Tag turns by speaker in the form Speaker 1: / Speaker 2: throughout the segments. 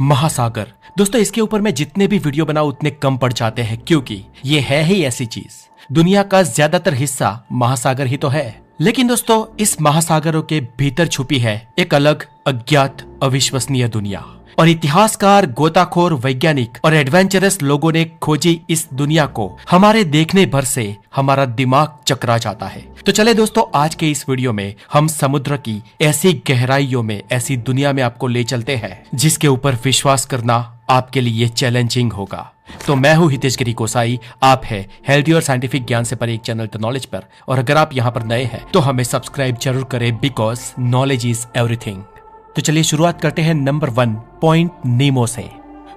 Speaker 1: महासागर। दोस्तों इसके ऊपर मैं जितने भी वीडियो बनाऊं उतने कम पड़ जाते हैं, क्योंकि ये है ही ऐसी चीज। दुनिया का ज्यादातर हिस्सा महासागर ही तो है। लेकिन दोस्तों इस महासागरों के भीतर छुपी है एक अलग, अज्ञात, अविश्वसनीय दुनिया। और इतिहासकार, गोताखोर, वैज्ञानिक और एडवेंचरस लोगों ने खोजी इस दुनिया को हमारे देखने भर से हमारा दिमाग चकरा जाता है। तो चले दोस्तों, आज के इस वीडियो में हम समुद्र की ऐसी गहराइयों में, ऐसी दुनिया में आपको ले चलते हैं जिसके ऊपर विश्वास करना आपके लिए चैलेंजिंग होगा। तो मैं हूँ हितेश गिरी कोसाई, आप है हेल्दी और साइंटिफिक ज्ञान से परे एक चैनल द नॉलेज पर। और अगर आप यहाँ पर नए हैं तो हमें सब्सक्राइब जरूर करें, बिकॉज नॉलेज इज एवरीथिंग। तो चलिए शुरुआत करते हैं नंबर 1, पॉइंट नीमो से।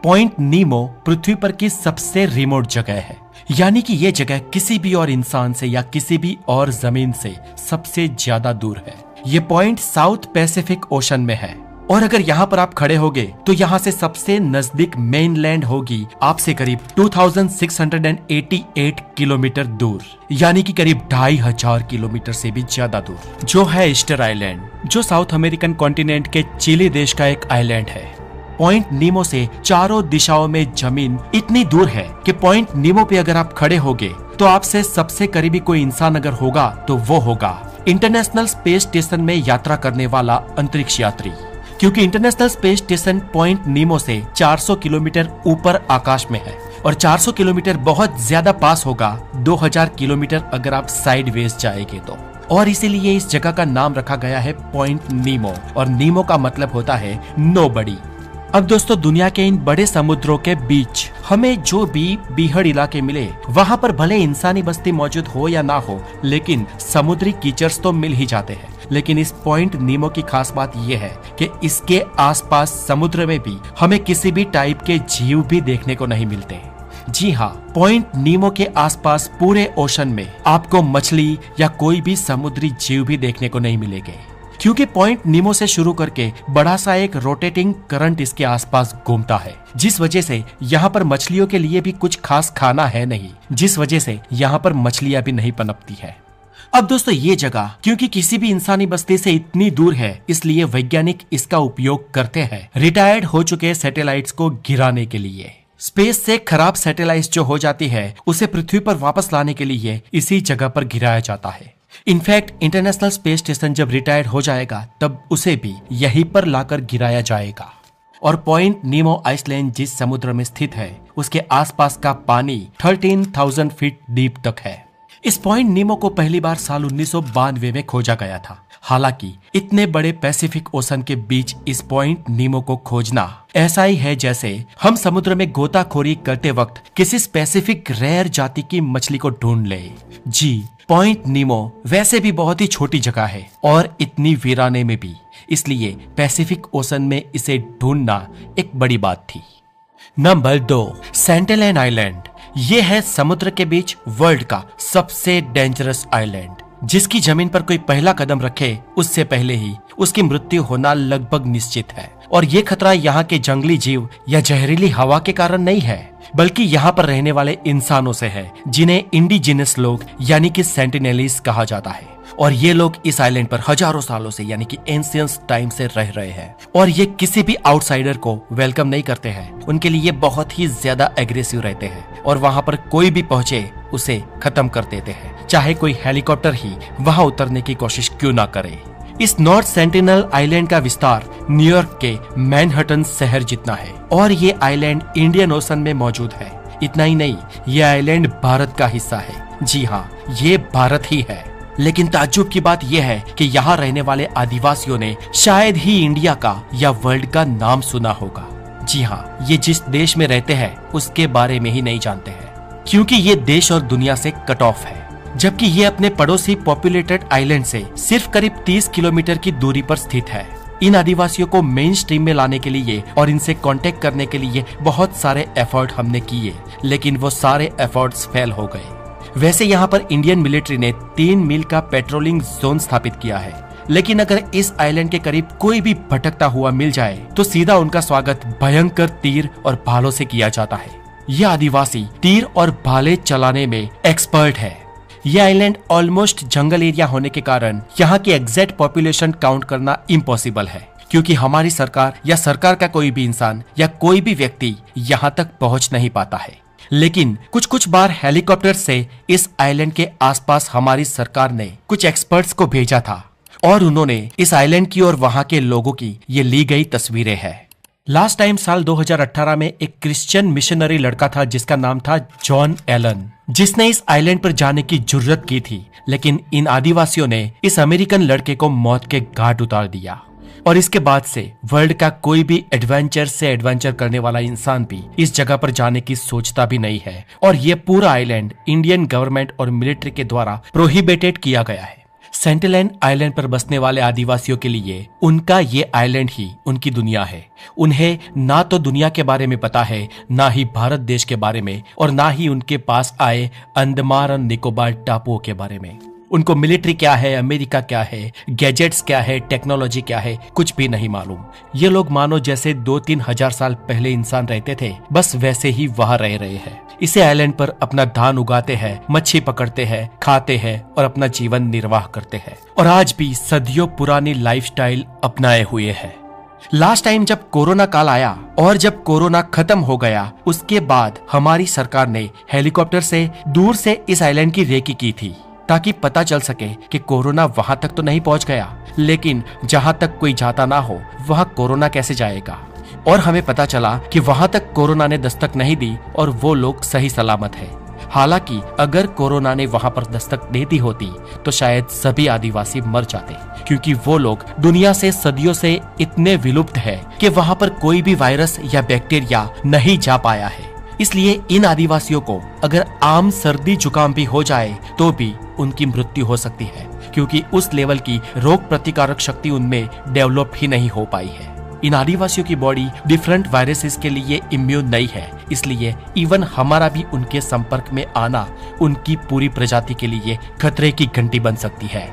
Speaker 1: पॉइंट नीमो पृथ्वी पर की सबसे रिमोट जगह है, यानी कि ये जगह किसी भी और इंसान से या किसी भी और जमीन से सबसे ज्यादा दूर है। ये पॉइंट साउथ पैसिफिक ओशन में है और अगर यहाँ पर आप खड़े होगे तो यहाँ से सबसे नजदीक मेनलैंड होगी आपसे करीब 2688 किलोमीटर दूर, यानी कि करीब 2500 किलोमीटर से भी ज्यादा दूर, जो है ईस्टर आइलैंड, जो साउथ अमेरिकन कॉन्टिनेंट के चिली देश का एक आइलैंड है। पॉइंट नीमो से चारों दिशाओं में जमीन इतनी दूर है कि पॉइंट नीमो पे अगर आप खड़े होगे तो आपसे सबसे करीबी कोई इंसान अगर होगा तो वो होगा इंटरनेशनल स्पेस स्टेशन में यात्रा करने वाला अंतरिक्ष यात्री। क्योंकि इंटरनेशनल स्पेस स्टेशन पॉइंट नीमो से 400 किलोमीटर ऊपर आकाश में है और 400 किलोमीटर बहुत ज्यादा पास होगा 2000 किलोमीटर अगर आप साइडवेज जाएंगे तो। और इसीलिए इस जगह का नाम रखा गया है पॉइंट नीमो, और नीमो का मतलब होता है नोबडी। अब दोस्तों दुनिया के इन बड़े समुद्रों के बीच हमें जो भी बीहड़ इलाके मिले, वहाँ पर भले इंसानी बस्ती मौजूद हो या ना हो, लेकिन समुद्री कीचड़्स तो मिल ही जाते हैं। लेकिन इस पॉइंट नीमो की खास बात यह है कि इसके आसपास समुद्र में भी हमें किसी भी टाइप के जीव भी देखने को नहीं मिलते। जी हाँ, पॉइंट नीमो के आसपास पूरे ओशन में आपको मछली या कोई भी समुद्री जीव भी देखने को नहीं मिलेंगे, क्योंकि पॉइंट नीमो से शुरू करके बड़ा सा एक रोटेटिंग करंट इसके आसपास घूमता है, जिस वजह से यहाँ पर मछलियों के लिए भी कुछ खास खाना है नहीं, जिस वजह से यहाँ पर मछलियाँ भी नहीं पनपती है। अब दोस्तों ये जगह क्योंकि किसी भी इंसानी बस्ती से इतनी दूर है, इसलिए वैज्ञानिक इसका उपयोग करते हैं रिटायर्ड हो चुके सैटेलाइट्स को गिराने के लिए। स्पेस से खराब सैटेलाइट्स जो हो जाती है उसे पृथ्वी पर वापस लाने के लिए इसी जगह पर गिराया जाता है। इनफैक्ट इंटरनेशनल स्पेस स्टेशन जब रिटायर्ड हो जाएगा तब उसे भी यहीं पर लाकर गिराया जाएगा। और पॉइंट नीमो आइसलैंड जिस समुद्र में स्थित है उसके आसपास का पानी 13,000 फीट डीप तक है। इस पॉइंट नीमो को पहली बार साल 1992 में खोजा गया था। हालांकि इतने बड़े पैसिफिक ओशन के बीच इस पॉइंट नीमो को खोजना ऐसा ही है जैसे हम समुद्र में गोताखोरी करते वक्त किसी स्पेसिफिक रेयर जाति की मछली को ढूंढ ले। जी, पॉइंट नीमो वैसे भी बहुत ही छोटी जगह है और इतनी वीराने में भी, इसलिए पैसिफिक ओशन में इसे ढूंढना एक बड़ी बात थी। Number 2, Sentinel Island. ये है समुद्र के बीच वर्ल्ड का सबसे डेंजरस आइलैंड, जिसकी जमीन पर कोई पहला कदम रखे उससे पहले ही उसकी मृत्यु होना लगभग निश्चित है। और ये खतरा यहाँ के जंगली जीव या जहरीली हवा के कारण नहीं है, बल्कि यहाँ पर रहने वाले इंसानों से है, जिन्हें इंडिजिनस लोग यानी कि सेंटिनेलीज कहा जाता है। और ये लोग इस आइलैंड पर हजारों सालों से यानी कि एंशिएंट टाइम से रह रहे हैं और ये किसी भी आउटसाइडर को वेलकम नहीं करते हैं। उनके लिए बहुत ही ज्यादा एग्रेसिव रहते हैं और वहाँ पर कोई भी पहुंचे उसे खत्म कर देते हैं, चाहे कोई हेलीकॉप्टर ही वहाँ उतरने की कोशिश क्यों ना करे। इस नॉर्थ सेंटिनल आइलैंड का विस्तार न्यूयॉर्क के मैनहट्टन शहर जितना है और ये आइलैंड इंडियन ओशन में मौजूद है। इतना ही नहीं, ये आइलैंड भारत का हिस्सा है। जी हाँ, ये भारत ही है। लेकिन ताज्जुब की बात यह है कि यहाँ रहने वाले आदिवासियों ने शायद ही इंडिया का या वर्ल्ड का नाम सुना होगा। जी हाँ, ये जिस देश में रहते हैं उसके बारे में ही नहीं जानते हैं, क्योंकि ये देश और दुनिया से कट ऑफ है, जबकि ये अपने पड़ोसी पॉपुलेटेड आइलैंड से सिर्फ करीब 30 किलोमीटर की दूरी पर स्थित है। इन आदिवासियों को मेन स्ट्रीम में लाने के लिए और इनसे कांटेक्ट करने के लिए बहुत सारे एफर्ट हमने किए, लेकिन वो सारे एफर्ट्स फेल हो गए। वैसे यहाँ पर इंडियन मिलिट्री ने 3 मील का पेट्रोलिंग जोन स्थापित किया है, लेकिन अगर इस आइलैंड के करीब कोई भी भटकता हुआ मिल जाए तो सीधा उनका स्वागत भयंकर तीर और भालों से किया जाता है। यह आदिवासी तीर और भाले चलाने में एक्सपर्ट है। यह आइलैंड ऑलमोस्ट जंगल एरिया होने के कारण यहाँ की एग्जैक्ट पॉपुलेशन काउंट करना इम्पॉसिबल है, क्योंकि हमारी सरकार या सरकार का कोई भी इंसान या कोई भी व्यक्ति यहाँ तक पहुँच नहीं पाता है। लेकिन कुछ कुछ बार हेलीकॉप्टर से इस आइलैंड के आसपास हमारी सरकार ने कुछ एक्सपर्ट्स को भेजा था और उन्होंने इस आइलैंड की और वहां के लोगों की ये ली गई तस्वीरें हैं। लास्ट टाइम साल 2018 में एक क्रिश्चियन मिशनरी लड़का था जिसका नाम था जॉन एलन, जिसने इस आइलैंड पर जाने की जुर्रत की थी, लेकिन इन आदिवासियों ने इस अमेरिकन लड़के को मौत के घाट उतार दिया। और इसके बाद से वर्ल्ड का कोई भी एडवेंचर करने वाला इंसान भी इस जगह पर जाने की सोचता भी नहीं है। और ये पूरा आइलैंड इंडियन गवर्नमेंट और मिलिट्री के द्वारा प्रोहिबिटेड किया गया है। सेंटिलैंड आइलैंड पर बसने वाले आदिवासियों के लिए उनका ये आइलैंड ही उनकी दुनिया है। उन्हें ना तो दुनिया के बारे में पता है, ना ही भारत देश के बारे में, और ना ही उनके पास आए अंडमान और निकोबार टापुओं के बारे में। उनको मिलिट्री क्या है, अमेरिका क्या है, गैजेट्स क्या है, टेक्नोलॉजी क्या है, कुछ भी नहीं मालूम। ये लोग मानो जैसे 2-3 हजार साल पहले इंसान रहते थे, बस वैसे ही वहां रह रहे हैं। इसे आइलैंड पर अपना धान उगाते हैं, मच्छी पकड़ते हैं, खाते हैं और अपना जीवन निर्वाह करते हैं, और आज भी सदियों पुरानी लाइफस्टाइल अपनाए हुए हैं। लास्ट टाइम जब कोरोना काल आया और जब कोरोना खत्म हो गया, उसके बाद हमारी सरकार ने हेलीकॉप्टर से दूर से इस आइलैंड की रेकी की थी ताकि पता चल सके कि कोरोना वहां तक तो नहीं पहुंच गया, लेकिन जहां तक कोई जाता ना हो वहां कोरोना कैसे जाएगा। और हमें पता चला कि वहां तक कोरोना ने दस्तक नहीं दी और वो लोग सही सलामत है। हालांकि अगर कोरोना ने वहां पर दस्तक दे दी होती तो शायद सभी आदिवासी मर जाते, क्योंकि वो लोग दुनिया से सदियों से इतने विलुप्त है कि वहां पर कोई भी वायरस या बैक्टीरिया नहीं जा पाया है। इसलिए इन आदिवासियों को अगर आम सर्दी जुकाम भी हो जाए तो भी उनकी मृत्यु हो सकती है, क्योंकि उस लेवल की रोग प्रतिकारक शक्ति उनमें डेवलप ही नहीं हो पाई है। इन आदिवासियों की बॉडी डिफरेंट वायरसेस के लिए इम्यून नहीं है, इसलिए इवन हमारा भी उनके संपर्क में आना उनकी पूरी प्रजाति के लिए खतरे की घंटी बन सकती है।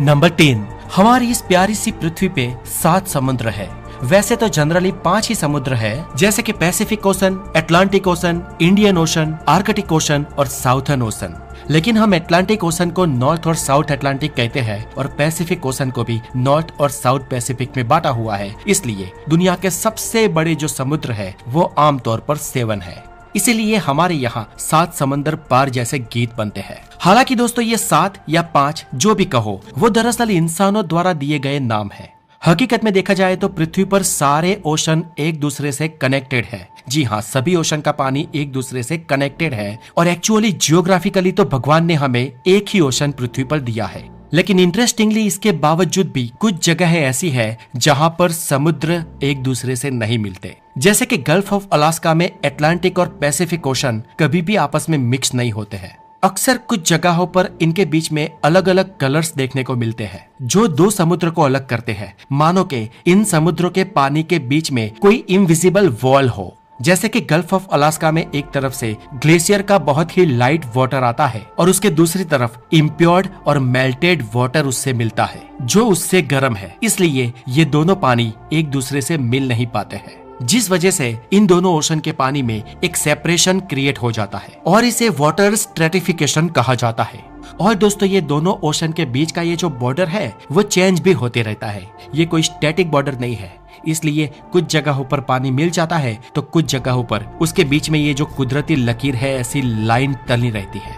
Speaker 1: नंबर 3, हमारी इस प्यारी सी पृथ्वी पे 7 समुद्र है। वैसे तो जनरली 5 ही समुद्र है, जैसे कि Pacific ocean, Atlantic ocean, Indian ocean, Arctic ocean और साउथर्न ओशन। लेकिन हम अटलांटिक ओशन को नॉर्थ और साउथ अटलांटिक कहते हैं और पैसिफिक ओशन को भी नॉर्थ और साउथ पैसिफिक में बांटा हुआ है। इसलिए दुनिया के सबसे बड़े जो समुद्र है वो आमतौर पर 7 है। इसीलिए हमारे यहाँ 7 समंदर पार जैसे गीत बनते हैं। हालांकि दोस्तों ये 7 या 5 जो भी कहो, वो दरअसल इंसानों द्वारा दिए गए नाम है। हकीकत में देखा जाए तो पृथ्वी पर सारे ओशन एक दूसरे से कनेक्टेड है। जी हाँ, सभी ओशन का पानी एक दूसरे से कनेक्टेड है और एक्चुअली जियोग्राफिकली तो भगवान ने हमें एक ही ओशन पृथ्वी पर दिया है। लेकिन इंटरेस्टिंगली इसके बावजूद भी कुछ जगह ऐसी है जहां पर समुद्र एक दूसरे से नहीं मिलते, जैसे कि गल्फ ऑफ अलास्का में अटलांटिक और पैसिफिक ओशन कभी भी आपस में मिक्स नहीं होते हैं। अक्सर कुछ जगहों पर इनके बीच में अलग अलग कलर्स देखने को मिलते हैं जो 2 समुद्र को अलग करते हैं, मानो के इन समुद्रों के पानी के बीच में कोई इनविजिबल वॉल हो। जैसे कि गल्फ ऑफ अलास्का में एक तरफ से ग्लेशियर का बहुत ही लाइट वाटर आता है और उसके दूसरी तरफ इम्प्योर्ड और मेल्टेड वाटर उससे मिलता है जो उससे गर्म है। इसलिए ये दोनों पानी एक दूसरे से मिल नहीं पाते हैं, जिस वजह से इन दोनों ओशन के पानी में एक सेपरेशन क्रिएट हो जाता है और इसे वाटर स्ट्रेटिफिकेशन कहा जाता है। और दोस्तों ये दोनों ओशन के बीच का ये जो बॉर्डर है वो चेंज भी होते रहता है, ये कोई स्टैटिक बॉर्डर नहीं है। इसलिए कुछ जगहों पर पानी मिल जाता है तो कुछ जगहों पर उसके बीच में ये जो कुदरती लकीर है ऐसी लाइन तली रहती है।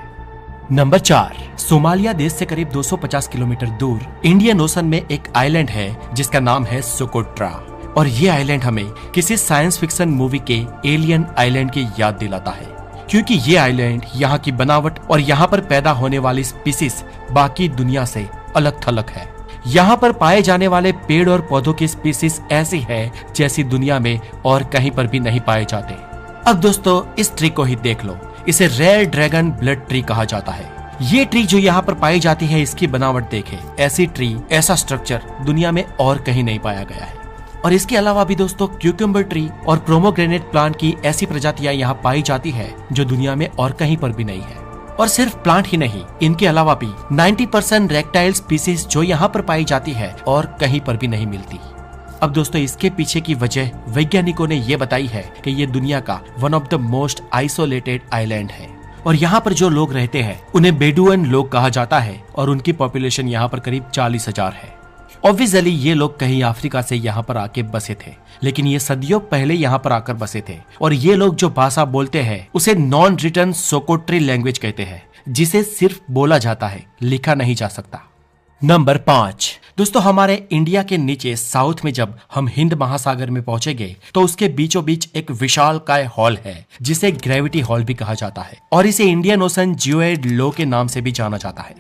Speaker 1: नंबर 4, सोमालिया देश से करीब 250 किलोमीटर दूर इंडियन ओशन में एक आइलैंड है जिसका नाम है सोकोट्रा। और ये आइलैंड हमें किसी साइंस फिक्शन मूवी के एलियन आइलैंड की याद दिलाता है, क्योंकि ये आइलैंड यहाँ की बनावट और यहाँ पर पैदा होने वाली स्पीसीज बाकी दुनिया से अलग थलग है। यहाँ पर पाए जाने वाले पेड़ और पौधों की स्पीसीज ऐसी है जैसी दुनिया में और कहीं पर भी नहीं पाए जाते। अब दोस्तों इस ट्री को ही देख लो, इसे रेयर ड्रैगन ब्लड ट्री कहा जाता है। ये ट्री जो यहाँ पर पाई जाती है इसकी बनावट देखे, ऐसी ट्री ऐसा स्ट्रक्चर दुनिया में और कहीं नहीं पाया गया है। और इसके अलावा भी दोस्तों क्यूकम्बर ट्री और प्रोमोग्रेनेट प्लांट की ऐसी प्रजातियां यहाँ पाई जाती है जो दुनिया में और कहीं पर भी नहीं है। और सिर्फ प्लांट ही नहीं, इनके अलावा भी 90% रेप्टाइल स्पीसीज जो यहाँ पर पाई जाती है और कहीं पर भी नहीं मिलती। अब दोस्तों इसके पीछे की वजह वैज्ञानिकों ने ये बताई है कि ये दुनिया का one of the most isolated island है और यहाँ पर जो लोग रहते हैं उन्हें बेडुअन लोग कहा जाता है और उनकी पॉपुलेशन यहाँ पर करीब 40,000 है। ऑब्वियसली ये लोग कहीं अफ्रीका से यहाँ पर आके बसे थे, लेकिन ये सदियों पहले यहाँ पर आकर बसे थे। और ये लोग जो भाषा बोलते हैं उसे नॉन रिटन सोकोट्री लैंग्वेज कहते हैं, जिसे सिर्फ बोला जाता है, लिखा नहीं जा सकता। नंबर 5 दोस्तों, हमारे इंडिया के नीचे साउथ में जब हम हिंद महासागर में पहुंचेंगे तो उसके बीचों बीच एक विशालकाय हॉल है जिसे ग्रेविटी हॉल भी कहा जाता है और इसे इंडियन ओशन जियोइड लो के नाम से भी जाना जाता है।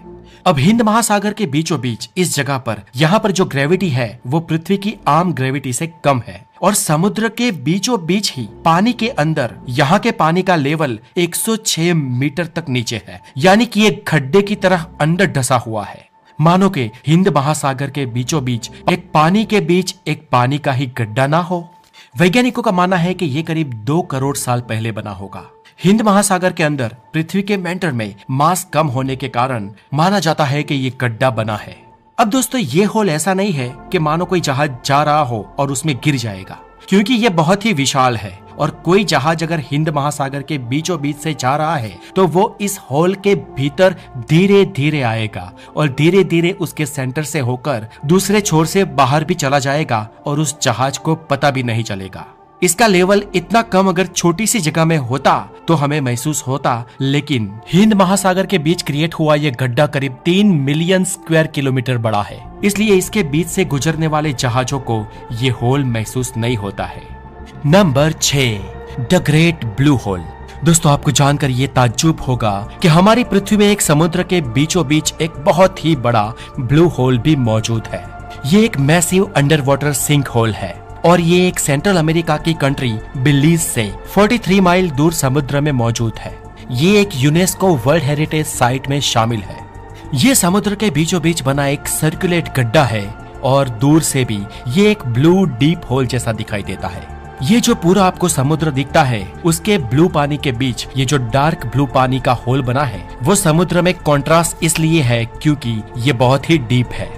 Speaker 1: अब हिंद महासागर के बीचों बीच इस जगह पर यहाँ पर जो ग्रेविटी है वो पृथ्वी की आम ग्रेविटी से कम है और समुद्र के बीचों बीच ही पानी के अंदर यहाँ के पानी का लेवल 106 मीटर तक नीचे है, यानी कि एक खड्डे की तरह अंदर धंसा हुआ है। मानो के हिंद महासागर के बीचों बीच एक पानी के बीच एक पानी का ही गड्ढा ना हो। वैज्ञानिकों का मानना है कि ये करीब 2 करोड़ साल पहले बना होगा। हिंद महासागर के अंदर पृथ्वी के मेंटर में मास कम होने के कारण माना जाता है कि ये गड्ढा बना है। अब दोस्तों, ये होल ऐसा नहीं है कि मानो कोई जहाज जा रहा हो और उसमें गिर जाएगा, क्योंकि ये बहुत ही विशाल है और कोई जहाज अगर हिंद महासागर के बीचों बीच से जा रहा है तो वो इस होल के भीतर धीरे धीरे आएगा और धीरे धीरे उसके सेंटर से होकर दूसरे छोर से बाहर भी चला जाएगा और उस जहाज को पता भी नहीं चलेगा। इसका लेवल इतना कम अगर छोटी सी जगह में होता तो हमें महसूस होता, लेकिन हिंद महासागर के बीच क्रिएट हुआ ये गड्ढा करीब 3 मिलियन स्क्वायर किलोमीटर बड़ा है, इसलिए इसके बीच से गुजरने वाले जहाजों को ये होल महसूस नहीं होता है। Number 6 the great blue hole. दोस्तों, आपको जानकर ये ताज्जुब होगा कि हमारी पृथ्वी में एक समुद्र के बीचों बीच एक बहुत ही बड़ा ब्लू होल भी मौजूद है। ये एक massive under water sink hole है और ये एक सेंट्रल अमेरिका की कंट्री बिलीज से 43 माइल दूर समुद्र में मौजूद है। ये एक यूनेस्को वर्ल्ड हेरिटेज साइट में शामिल है। ये समुद्र के बीचों बीच बना एक सर्कुलेट गड्ढा है और दूर से भी ये एक ब्लू डीप होल जैसा दिखाई देता है। ये जो पूरा आपको समुद्र दिखता है उसके ब्लू पानी के बीच ये जो डार्क ब्लू पानी का होल बना है वो समुद्र में कॉन्ट्रास्ट इसलिए है क्योंकि ये बहुत ही डीप है।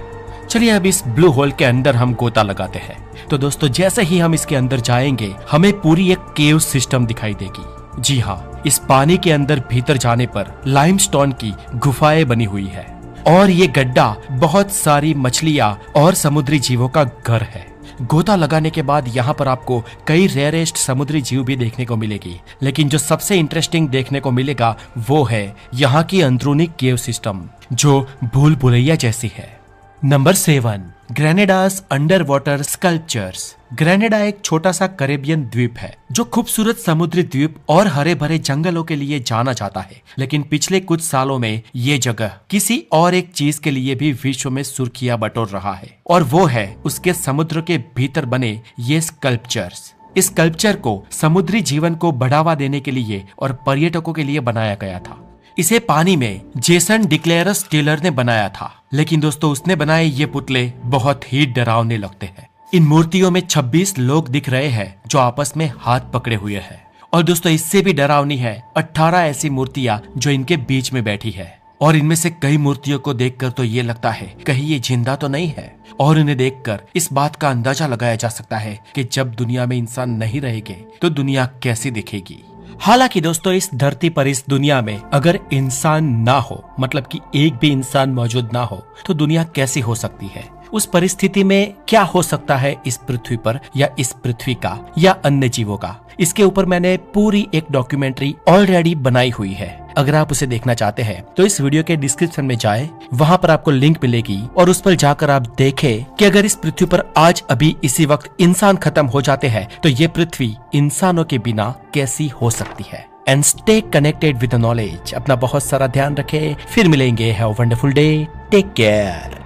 Speaker 1: चलिए अब इस ब्लू होल के अंदर हम गोता लगाते हैं। तो दोस्तों, जैसे ही हम इसके अंदर जाएंगे हमें पूरी एक केव सिस्टम दिखाई देगी। जी हाँ, इस पानी के अंदर भीतर जाने पर लाइमस्टोन की गुफाएं बनी हुई है और ये गड्ढा बहुत सारी मछलियां और समुद्री जीवों का घर है। गोता लगाने के बाद यहाँ पर आपको कई रेयरेस्ट समुद्री जीव भी देखने को मिलेगी, लेकिन जो सबसे इंटरेस्टिंग देखने को मिलेगा वो है यहाँ की अंदरूनी केव सिस्टम जो भूल भुलैया जैसी है। Number 7 Grenada's under water sculptures. Grenada एक छोटा सा कैरेबियन द्वीप है जो खूबसूरत समुद्री द्वीप और हरे भरे जंगलों के लिए जाना जाता है, लेकिन पिछले कुछ सालों में ये जगह किसी और एक चीज के लिए भी विश्व में सुर्खियां बटोर रहा है और वो है उसके समुद्र के भीतर बने ये स्कल्पचर्स। इस स्कल्पचर को समुद्री जीवन को बढ़ावा देने के लिए और पर्यटकों के लिए बनाया गया था। इसे पानी में जेसन डिक्लेरस टेलर ने बनाया था, लेकिन दोस्तों उसने बनाए ये पुतले बहुत ही डरावने लगते हैं। इन मूर्तियों में 26 लोग दिख रहे हैं जो आपस में हाथ पकड़े हुए हैं और दोस्तों इससे भी डरावनी है 18 ऐसी मूर्तियां जो इनके बीच में बैठी है और इनमें से कई मूर्तियों को देखकर तो ये लगता है कहीं ये जिंदा तो नहीं है और इन्हें देखकर इस बात का अंदाजा लगाया जा सकता है कि जब दुनिया में इंसान नहीं रहेंगे तो दुनिया कैसी दिखेगी। हालांकि दोस्तों इस धरती पर इस दुनिया में अगर इंसान ना हो, मतलब कि एक भी इंसान मौजूद ना हो, तो दुनिया कैसी हो सकती है। उस परिस्थिति में क्या हो सकता है इस पृथ्वी पर या इस पृथ्वी का या अन्य जीवों का, इसके ऊपर मैंने पूरी एक डॉक्यूमेंट्री ऑलरेडी बनाई हुई है। अगर आप उसे देखना चाहते हैं तो इस वीडियो के डिस्क्रिप्शन में जाएं, वहां पर आपको लिंक मिलेगी और उस पर जाकर आप देखें कि अगर इस पृथ्वी पर आज अभी इसी वक्त इंसान खत्म हो जाते हैं तो ये पृथ्वी इंसानों के बिना कैसी हो सकती है। And stay connected with the knowledge. अपना बहुत सारा ध्यान रखें, फिर मिलेंगे। Have a wonderful day, take care.